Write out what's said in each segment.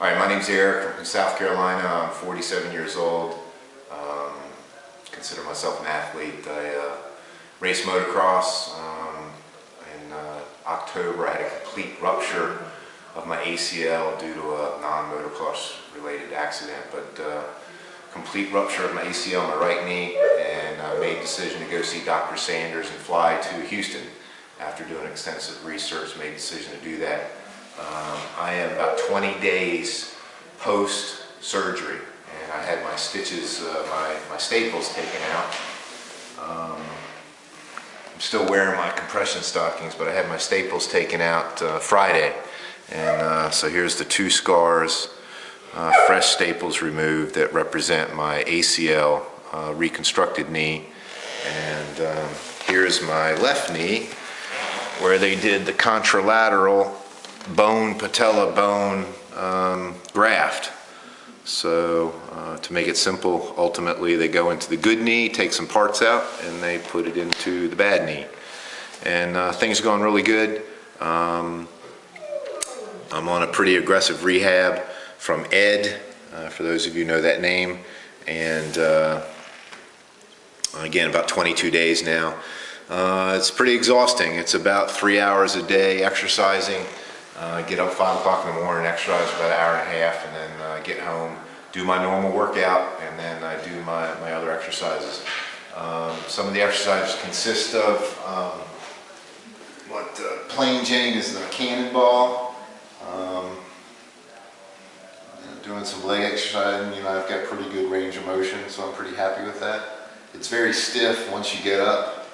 All right, my name's Eric. I'm from South Carolina. I'm 47 years old. Consider myself an athlete. I race motocross. In October, I had a complete rupture of my ACL due to a non-motocross related accident, but complete rupture of my ACL on my right knee, and I made the decision to go see Dr. Sanders and fly to Houston. After doing extensive research, made the decision to do that. I am about 20 days post-surgery, and I had my stitches, my staples taken out. I'm still wearing my compression stockings, but I had my staples taken out Friday, and so here's the 2 scars, fresh staples removed that represent my ACL reconstructed knee, and here's my left knee where they did the contralateral patella bone graft. So to make it simple, ultimately they go into the good knee, take some parts out, and they put it into the bad knee. And things are going really good. I'm on a pretty aggressive rehab from Ed, for those of you who know that name. And again, about 22 days now. It's pretty exhausting. It's about 3 hours a day exercising. Get up 5 o'clock in the morning, exercise for about an hour and a half, and then get home, do my normal workout, and then I do my other exercises. Some of the exercises consist of plain Jane is the cannonball, doing some leg exercise. You know, I've got pretty good range of motion, so I'm pretty happy with that. It's very stiff once you get up,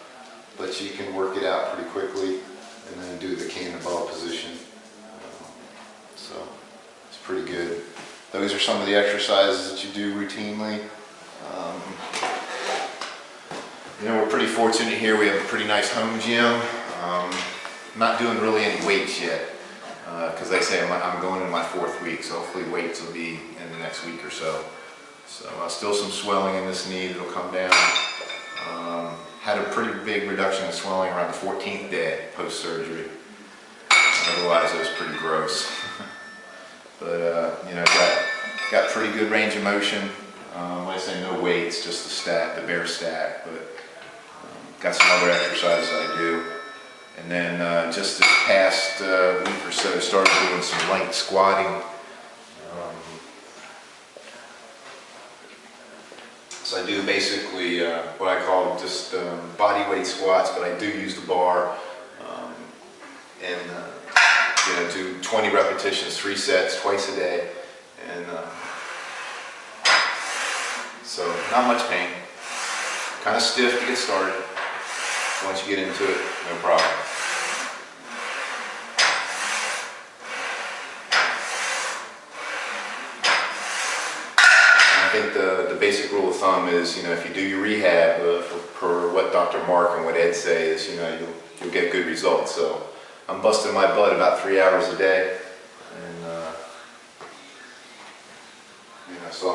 but you can work it out pretty quickly, and then do the cannonball position. So it's pretty good. Those are some of the exercises that you do routinely. You know, we're pretty fortunate here. We have a pretty nice home gym. Not doing really any weights yet, because they say I'm going in my 4th week, so hopefully weights will be in the next week or so. So still some swelling in this knee that'll come down. Had a pretty big reduction in swelling around the 14th day post-surgery. Otherwise, it was pretty gross. But you know, got pretty good range of motion. Like I say, no weights, just the bare stack. But got some other exercises I do. And then just this past week or so, started doing some light squatting. So I do basically what I call just body weight squats, but I do use the bar, and you know, do 20 repetitions, 3 sets, twice a day, and so not much pain. Kind of stiff to get started. Once you get into it, no problem. I think the basic rule of thumb is, you know, if you do your rehab for what Dr. Mark and what Ed say is, you know, you'll get good results. So I'm busting my butt about 3 hours a day, and you know, so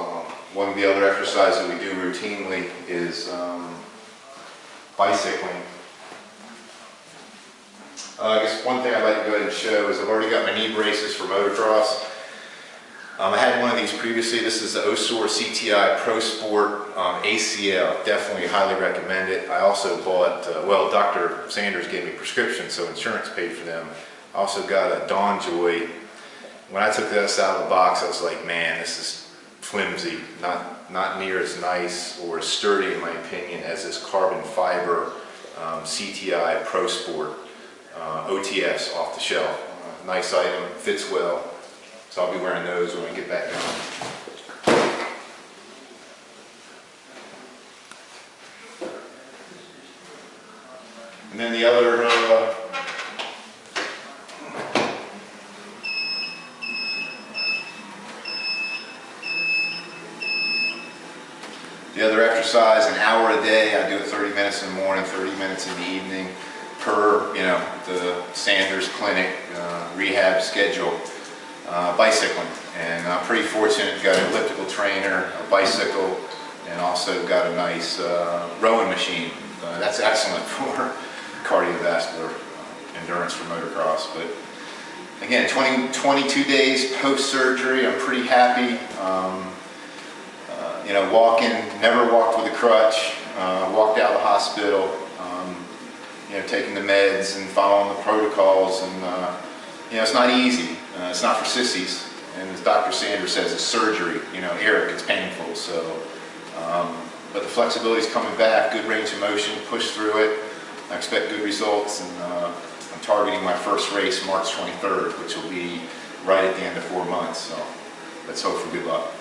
one of the other exercises that we do routinely is bicycling. I guess one thing I'd like to go ahead and show is I've already got my knee braces for motocross. I had one of these previously. This is the Ebersole CTI Pro Sport ACL. Definitely highly recommend it. I also bought, well, Dr. Sanders gave me a prescription, so insurance paid for them. I also got a Dawn Joy. When I took this out of the box, I was like, man, this is flimsy. Not near as nice or as sturdy, in my opinion, as this carbon fiber CTI Pro Sport OTS off the shelf. Nice item, fits well. So I'll be wearing those when we get back going. And then the other exercise, an hour a day. I do it 30 minutes in the morning, 30 minutes in the evening, per, you know, the Sanders Clinic rehab schedule. Bicycling, and I'm pretty fortunate. Got an elliptical trainer, a bicycle, and also got a nice rowing machine. That's excellent for cardiovascular endurance for motocross. But Again, 22 days post-surgery. I'm pretty happy. You know, never walked with a crutch. Walked out of the hospital. You know, taking the meds and following the protocols, and you know, it's not easy. It's not for sissies. And as Dr. Sanders says, it's surgery. You know, Eric, it's painful. So, but the flexibility's coming back. Good range of motion. Push through it. I expect good results, and I'm targeting my first race March 23rd, which will be right at the end of 4 months. So let's hope for good luck.